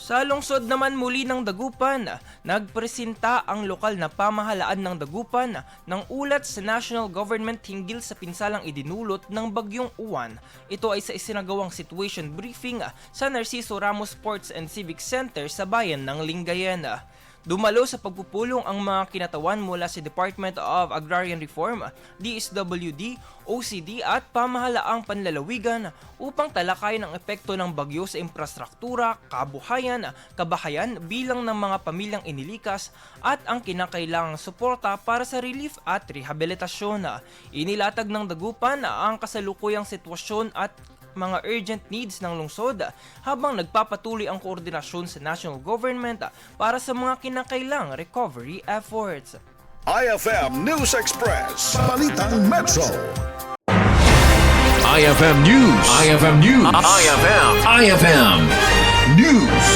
Sa lungsod naman muli ng Dagupan, nagpresenta ang lokal na pamahalaan ng Dagupan ng ulat sa national government hinggil sa pinsalang idinulot ng Bagyong Uwan. Ito ay sa isinagawang situation briefing sa Narciso Ramos Sports and Civic Center sa bayan ng Lingayen. Dumalo sa pagpupulong ang mga kinatawan mula sa Department of Agrarian Reform, DSWD, OCD at Pamahalaang Panlalawigan upang talakayin ang epekto ng bagyo sa infrastruktura, kabuhayan, kabahayan bilang ng mga pamilyang inilikas at ang kinakailangang suporta para sa relief at rehabilitasyon. Inilatag ng Dagupan ang kasalukuyang sitwasyon at mga urgent needs ng lungsod habang nagpapatuloy ang koordinasyon sa national government para sa mga kinakailang recovery efforts. IFM News Express, Balitang Metro. IFM News. IFM News. IFM News.